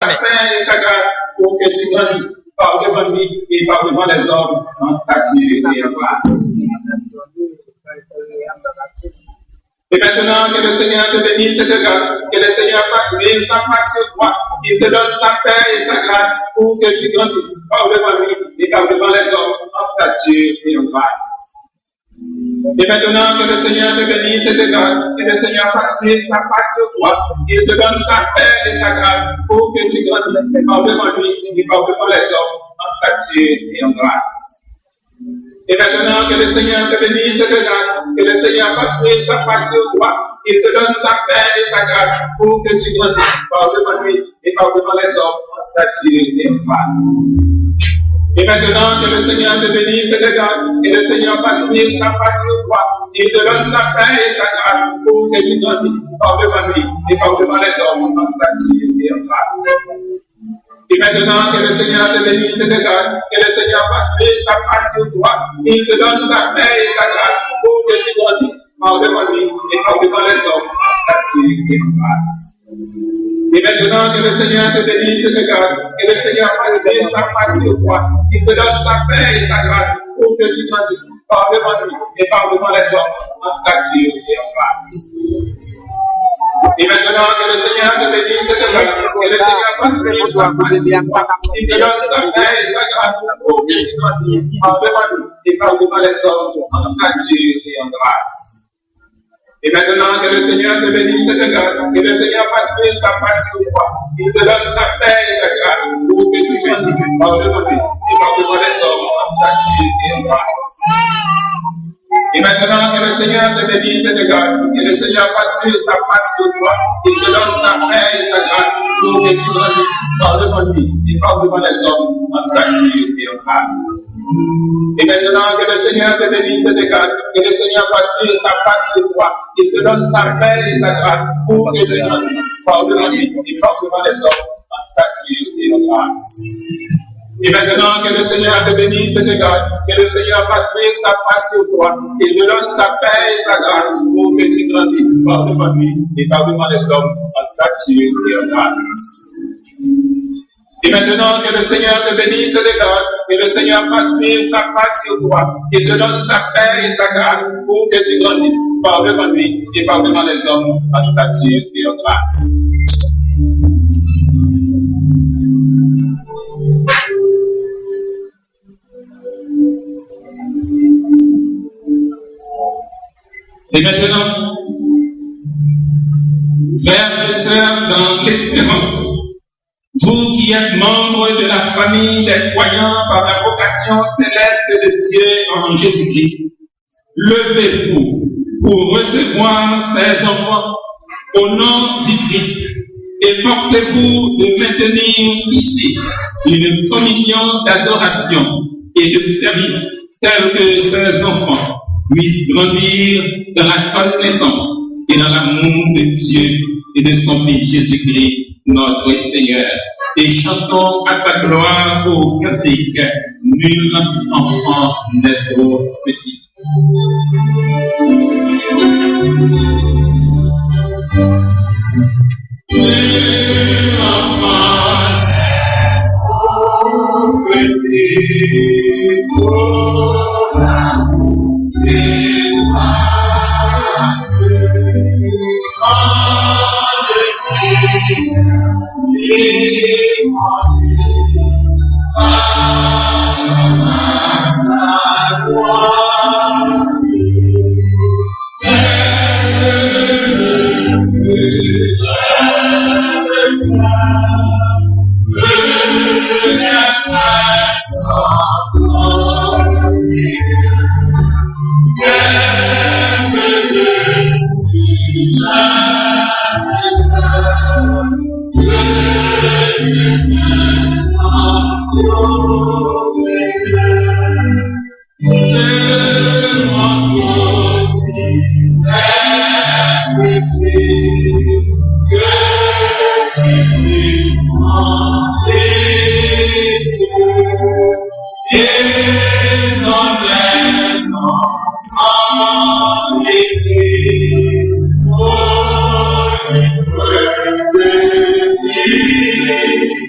paix et sa grâce pour que tu grandisses par devant lui et par devant les hommes en stature et en grâce. Et maintenant, que le Seigneur te bénisse et te garde, que le Seigneur fasse vivre sa face sur toi, qu'il te donne sa paix et sa grâce pour que tu grandisses par devant lui et par devant les hommes en stature et en grâce. Et maintenant, que le Seigneur te bénisse et te garde, que le Seigneur fasse vivre sa face sur toi, qu'il te donne sa paix et sa grâce pour que tu grandisses par devant lui et par devant les hommes en stature et en grâce. Et maintenant, que le Seigneur te bénisse et te garde, que le Seigneur fasse vivre sa face sur toi, qu'il te donne sa paix et sa grâce pour que tu grandisses par devant lui et par devant les hommes en stature et en grâce. Et maintenant, que le Seigneur te bénisse et te garde, que le Seigneur fasse vivre sa face sur toi, qu'il te donne sa paix et sa grâce pour que tu grandisses par devant lui et par devant les hommes en stature et en grâce. Et maintenant, que le Seigneur te bénisse et te garde, que le Seigneur fasse vivre sa face sur toi, qu'il te donne sa paix et sa grâce pour que tu grandisses par devant lui et par devant les hommes en stature et en grâce. Et maintenant, que le Seigneur te bénisse et te garde, que le Seigneur fasse vivre sa face sur toi, qu'il te donne sa paix et sa grâce pour que tu grandisses par devant lui et par devant les hommes en stature et en grâce. Et maintenant, que le Seigneur te bénisse et te garde, que le Seigneur fasse vivre sa face sur toi, qu'il te donne sa paix et sa grâce pour que tu grandisses par devant lui et par devant les hommes en stature et en grâce. Et maintenant, que le Seigneur te bénisse et te garde, que le Seigneur fasse vivre sa face sur toi, qu'il te donne sa paix et sa grâce pour que tu grandisses par devant lui et par devant les hommes en stature et en grâce. Et maintenant, que le Seigneur te bénisse et te garde, que le Seigneur fasse vivre sa face sur toi, qu'il te donne sa paix et sa grâce pour que tu grandisses par devant lui et par devant les hommes en stature et en grâce. Et maintenant, que le Seigneur te bénisse et te garde, que le Seigneur fasse vivre sa face sur toi, qu'il te donne sa paix et sa grâce pour que tu grandisses par devant lui et par devant les hommes en stature et en grâce. Et maintenant, que le Seigneur te bénisse et te garde, que le Seigneur fasse vivre sa face sur toi, qu'il te donne sa paix et sa grâce pour que tu grandisses par devant lui et par devant les hommes en stature et en grâce. Et maintenant, que le Seigneur te bénisse et te garde, que le Seigneur fasse vivre sa face sur toi, qu'il te donne sa paix et sa grâce pour que tu grandisses par devant lui et par devant les hommes en stature et en grâce. Et maintenant, frères et sœurs dans l'espérance, vous qui êtes membres de la famille des croyants par la vocation céleste de Dieu en Jésus-Christ, levez-vous pour recevoir ces enfants au nom du Christ. Efforcez-vous de maintenir ici une communion d'adoration et de service telle que ces enfants puissent grandir dans la connaissance et dans l'amour de Dieu et de son Fils Jésus-Christ, notre Seigneur. Et chantons à sa gloire au cantique, nul enfant n'est trop petit. Nul enfant n'est trop petit pour l'amour et Thank you.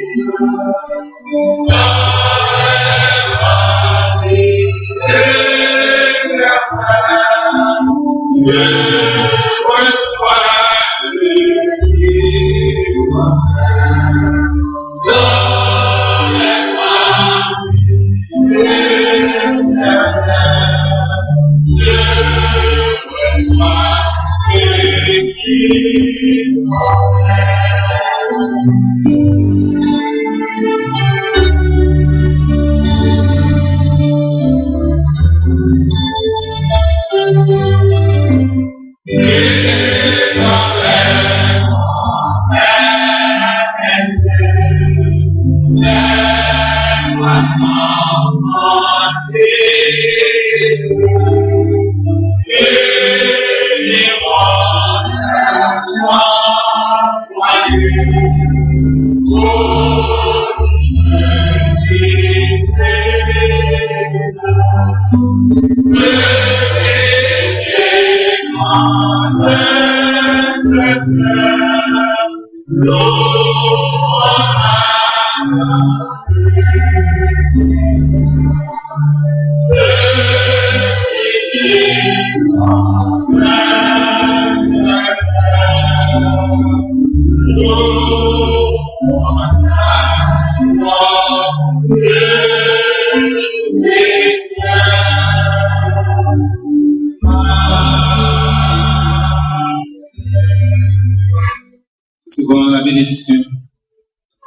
Souvent la bénédiction,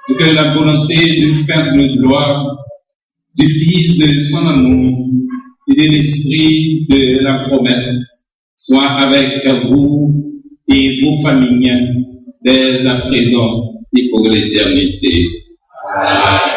et que la volonté du Père de gloire, du Fils de son amour et de l'Esprit de la promesse soit avec vous et vos familles dès à présent et pour l'éternité. Amen.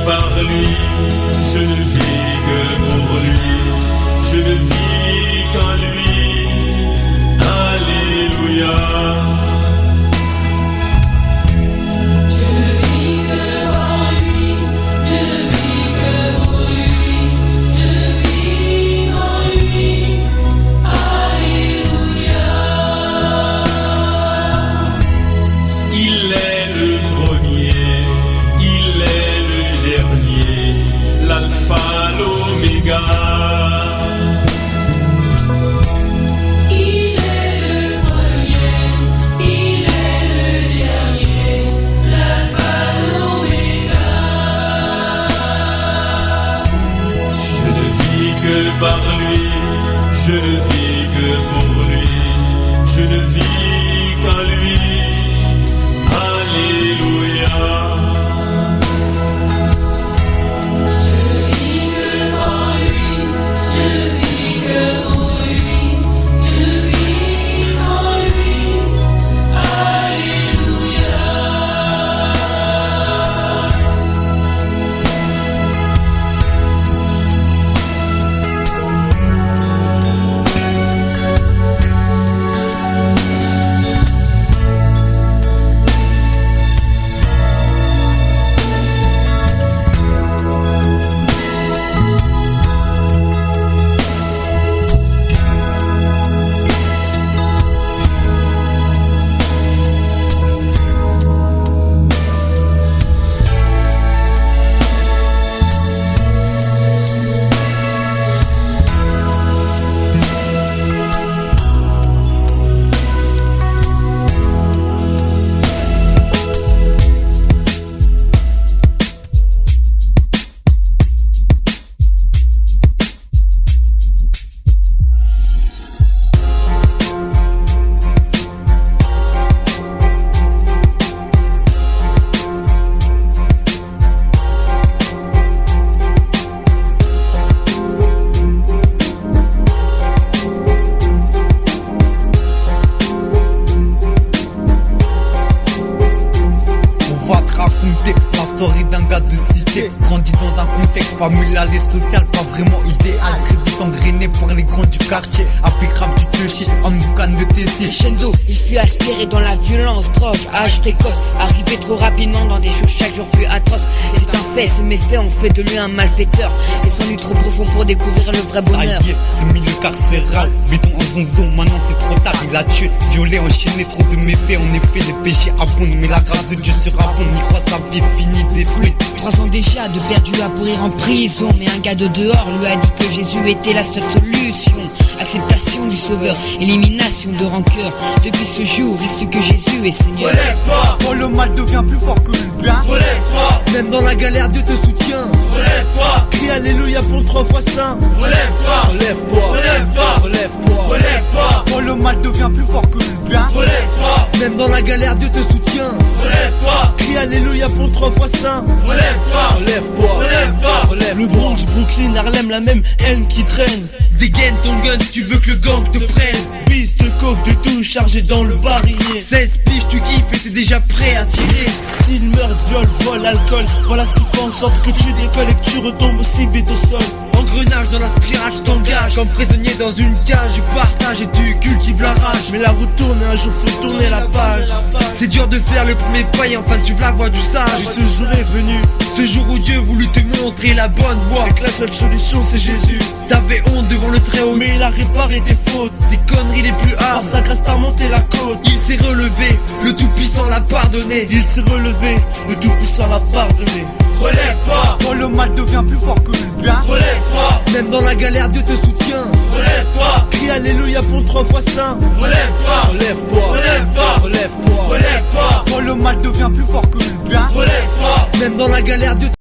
par lui, je ne vis que pour lui, je ne vis qu'en lui. Alléluia. Je ne vis que par lui, je ne vis que pour lui, je ne vis qu'en lui. Alléluia. Il est le premier, il est le dernier, l'alpha, l'oméga. Il est le premier, il est le dernier, l'alpha, l'oméga. Je ne vis que par lui, je ne vis que pour lui, je ne vis qu'en lui. Alléluia. Je ne vis que par lui, je ne vis que pour lui, je ne vis qu'en lui. Alléluia. On va te raconter la story d'un gars de cité, grandi dans un contexte familial et social pas vraiment idéal, très vite engrainé par les grands du quartier, après grave du clocher, en boucane de Tessie. Crescendo, il fut aspiré dans la violence, drogue, âge précoce, arrivé trop rapidement dans des choses chaque jour plus atroces. C'est un fait, ces méfaits ont fait de lui un malfaiteur, descendu trop profond pour découvrir le vrai bonheur. Ça y est, ce milieu carcéral, béton en zonzon, maintenant c'est trop tard, il a tué, violé, enchaîné, trop de méfaits, en effet les péchés abondent, mais la grâce de Dieu sera bonne, il croit sa vie est finie, détruite. 3 ans déjà de perdu à pourrir en prison, mais un gars de dehors lui a dit que Jésus était la seule solution. Acceptation du sauveur, élimination de rancœur. Depuis ce jour, il sait que Jésus est Seigneur. Relève-toi, Quand le mal devient plus fort que le bien, relève-toi, même dans la galère Dieu te soutient. relève-toi, Crie alléluia pour le 3 fois saint. relève-toi, Relève-toi, relève-toi, relève-toi. relève-toi, Quand le mal devient plus fort que le bien, relève-toi, même dans la galère Dieu te soutient. relève-toi, Crie alléluia pour le 3 fois saint. relève-toi, Relève-toi, relève-toi, Le Bronx, Brooklyn, Harlem, la même haine qui traîne. Dégaine ton gun, tu veux que le gang te prenne. Piste, coke, de tout chargé dans le barillet. 16 piges, tu kiffes et t'es déjà prêt à tirer. Style, meurtre, viol, vol, alcool. Voilà ce qui fait en sorte que tu décolles et que tu retombes aussi vite au sol. Engrenage dans la spirale, je t'engage. Comme prisonnier dans une cage, je partage et tu cultives la rage. Mais la route tourne et un jour faut tourner la page. C'est dur de faire le premier pas et enfin de suivre la voie du sage. Et ce jour est venu, ce jour où Dieu voulut te montrer la bonne voie. Et que la seule solution c'est Jésus. T'avais honte devant le très haut, mais il a réparé tes fautes. Tes conneries les plus hard, par sa grâce t'as monté la côte. Il s'est relevé, le tout-puissant l'a pardonné. Il s'est relevé, le tout-puissant l'a pardonné. relève-toi, Quand le mal devient plus fort que le bien, relève-toi, même dans la galère Dieu te soutient. relève-toi, Crie alléluia pour le 3 fois saint. relève-toi, Relève-toi, relève-toi, relève-toi. relève-toi, Quand le mal devient plus fort que le bien, relève-toi. même dans la galère Dieu te